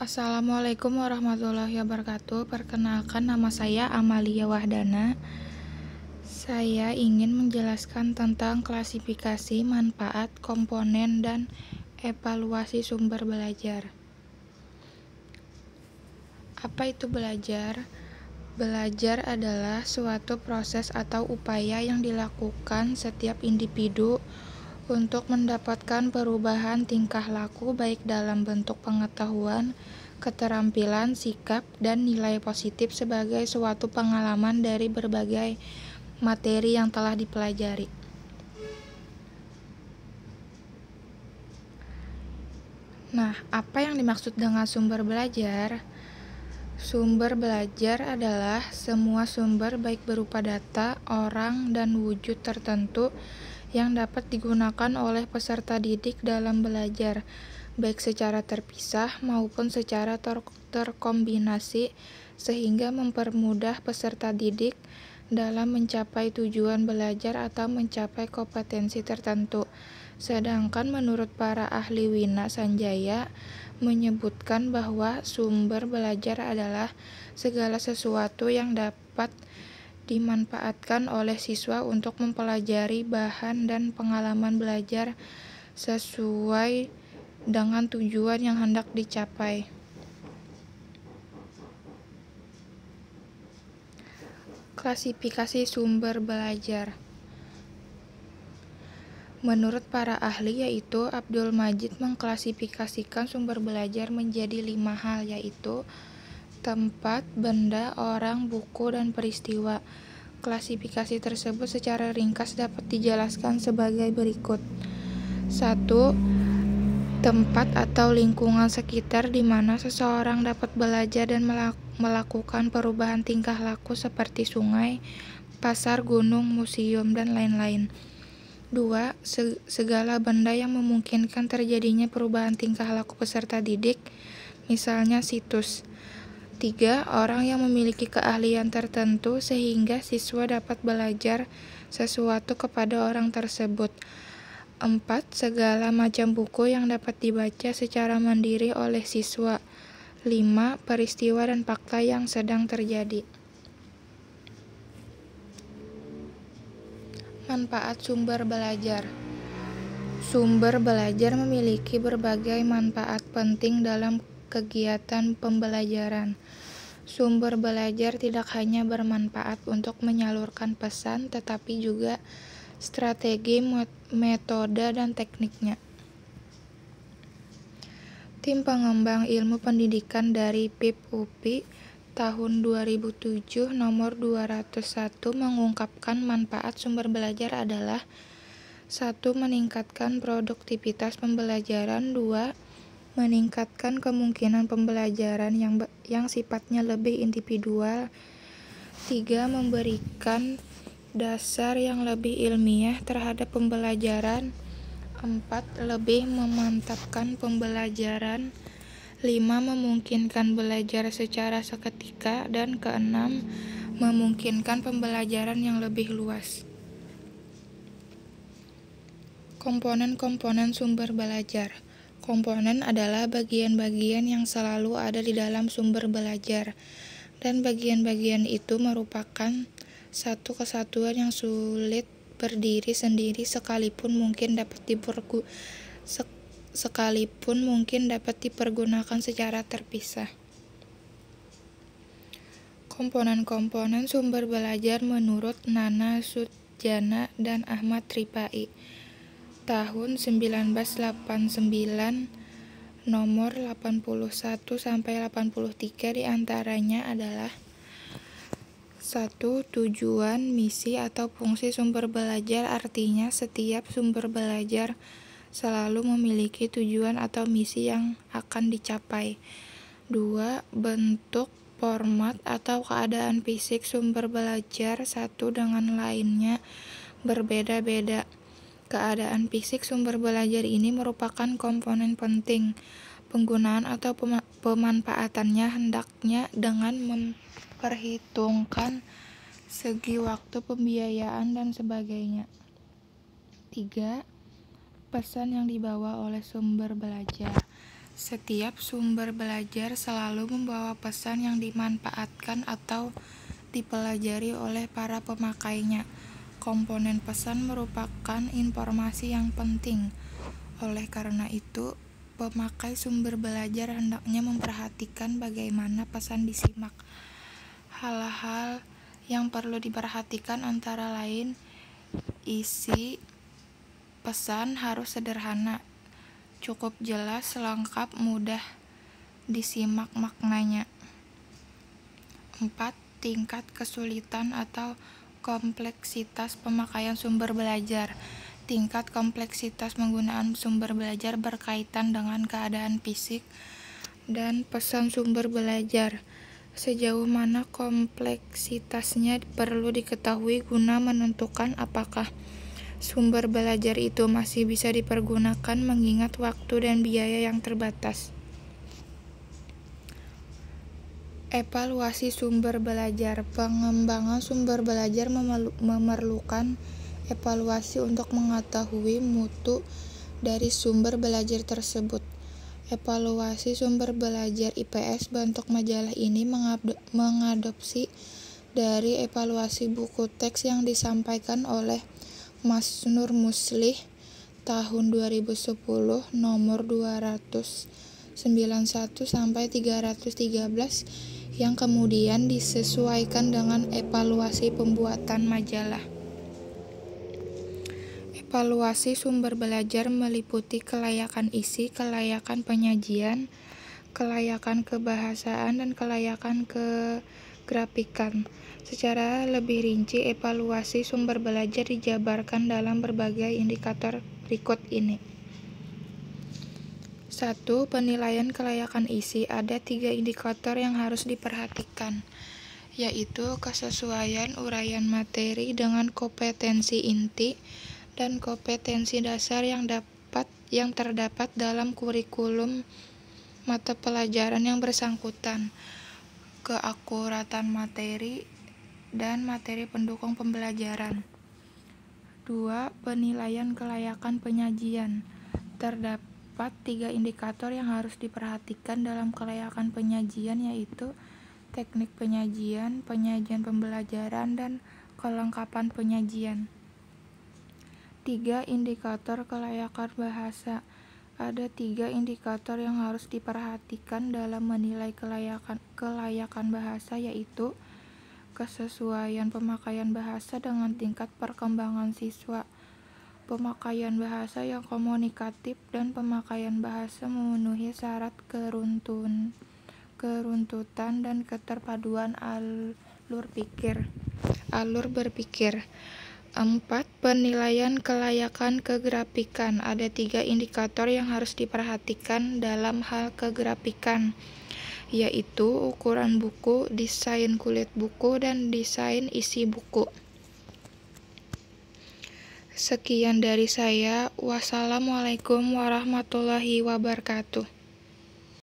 Assalamualaikum warahmatullahi wabarakatuh. Perkenalkan, nama saya Amalia Wahdana. Saya ingin menjelaskan tentang klasifikasi, manfaat, komponen, dan evaluasi sumber belajar. Apa itu belajar? Belajar adalah suatu proses atau upaya yang dilakukan setiap individu untuk mendapatkan perubahan tingkah laku baik dalam bentuk pengetahuan, keterampilan, sikap, dan nilai positif sebagai suatu pengalaman dari berbagai materi yang telah dipelajari. Nah, apa yang dimaksud dengan sumber belajar? Sumber belajar adalah semua sumber baik berupa data, orang, dan wujud tertentu yang dapat digunakan oleh peserta didik dalam belajar, baik secara terpisah maupun secara terkombinasi, sehingga mempermudah peserta didik dalam mencapai tujuan belajar atau mencapai kompetensi tertentu. Sedangkan menurut para ahli Wina Sanjaya menyebutkan bahwa sumber belajar adalah segala sesuatu yang dapat dimanfaatkan oleh siswa untuk mempelajari bahan dan pengalaman belajar sesuai dengan tujuan yang hendak dicapai. Klasifikasi sumber belajar. Menurut para ahli, yaitu Abdul Majid mengklasifikasikan sumber belajar menjadi 5 hal, yaitu tempat, benda, orang, buku, dan peristiwa. Klasifikasi tersebut secara ringkas dapat dijelaskan sebagai berikut. 1. Tempat atau lingkungan sekitar di mana seseorang dapat belajar dan melakukan perubahan tingkah laku seperti sungai, pasar, gunung, museum, dan lain-lain. 2. Segala benda yang memungkinkan terjadinya perubahan tingkah laku peserta didik, misalnya situs. 3. Orang yang memiliki keahlian tertentu sehingga siswa dapat belajar sesuatu kepada orang tersebut. 4. Segala macam buku yang dapat dibaca secara mandiri oleh siswa. 5. Peristiwa dan fakta yang sedang terjadi. Manfaat sumber belajar. Sumber belajar memiliki berbagai manfaat penting dalam kegiatan pembelajaran. Sumber belajar tidak hanya bermanfaat untuk menyalurkan pesan, tetapi juga strategi, metode, dan tekniknya. Tim pengembang ilmu pendidikan dari PIP UPI tahun 2007 nomor 201 mengungkapkan manfaat sumber belajar adalah 1. Meningkatkan produktivitas pembelajaran. 2. Meningkatkan kemungkinan pembelajaran yang sifatnya lebih individual. 3. Memberikan dasar yang lebih ilmiah terhadap pembelajaran. 4. Lebih memantapkan pembelajaran. 5. Memungkinkan belajar secara seketika. Dan 6. Memungkinkan pembelajaran yang lebih luas. Komponen-komponen sumber belajar. Komponen adalah bagian-bagian yang selalu ada di dalam sumber belajar, dan bagian-bagian itu merupakan satu kesatuan yang sulit berdiri sendiri sekalipun mungkin dapat dipergunakan secara terpisah. Komponen-komponen sumber belajar menurut Nana Sudjana dan Ahmad Ripai tahun 1989 nomor 81-83 diantaranya adalah 1. Tujuan, misi, atau fungsi sumber belajar. Artinya setiap sumber belajar selalu memiliki tujuan atau misi yang akan dicapai. 2. Bentuk, format, atau keadaan fisik sumber belajar satu dengan lainnya berbeda-beda. Keadaan fisik sumber belajar ini merupakan komponen penting. Penggunaan atau pemanfaatannya hendaknya dengan memperhitungkan segi waktu, pembiayaan, dan sebagainya. 3. Pesan yang dibawa oleh sumber belajar. Setiap sumber belajar selalu membawa pesan yang dimanfaatkan atau dipelajari oleh para pemakainya. Komponen pesan merupakan informasi yang penting. Oleh karena itu, pemakai sumber belajar hendaknya memperhatikan bagaimana pesan disimak. Hal-hal yang perlu diperhatikan antara lain, isi pesan harus sederhana, cukup jelas, lengkap, mudah disimak maknanya. 4. Tingkat kesulitan atau kompleksitas pemakaian sumber belajar. Tingkat kompleksitas penggunaan sumber belajar berkaitan dengan keadaan fisik dan pesan sumber belajar. Sejauh mana kompleksitasnya perlu diketahui guna menentukan apakah sumber belajar itu masih bisa dipergunakan mengingat waktu dan biaya yang terbatas. Evaluasi sumber belajar. Pengembangan sumber belajar memerlukan evaluasi untuk mengetahui mutu dari sumber belajar tersebut. Evaluasi sumber belajar IPS bentuk majalah ini mengadopsi dari evaluasi buku teks yang disampaikan oleh Mas Nur Muslih tahun 2010 nomor 291-313 yang kemudian disesuaikan dengan evaluasi pembuatan majalah. Evaluasi sumber belajar meliputi kelayakan isi, kelayakan penyajian, kelayakan kebahasaan, dan kelayakan kegrafikan. Secara lebih rinci, evaluasi sumber belajar dijabarkan dalam berbagai indikator berikut ini. 1. Penilaian kelayakan isi. Ada 3 indikator yang harus diperhatikan, yaitu kesesuaian uraian materi dengan kompetensi inti dan kompetensi dasar yang terdapat dalam kurikulum mata pelajaran yang bersangkutan, keakuratan materi, dan materi pendukung pembelajaran. 2. Penilaian kelayakan penyajian. Terdapat 3 indikator yang harus diperhatikan dalam kelayakan penyajian, yaitu teknik penyajian, penyajian pembelajaran, dan kelengkapan penyajian. 3. Indikator kelayakan bahasa. Ada 3 indikator yang harus diperhatikan dalam menilai kelayakan bahasa, yaitu kesesuaian pemakaian bahasa dengan tingkat perkembangan siswa, pemakaian bahasa yang komunikatif, dan pemakaian bahasa memenuhi syarat keruntutan dan keterpaduan alur berpikir. 4. Penilaian kelayakan kegrafikan. Ada 3 indikator yang harus diperhatikan dalam hal kegrafikan, yaitu ukuran buku, desain kulit buku, dan desain isi buku. Sekian dari saya. Wassalamualaikum warahmatullahi wabarakatuh.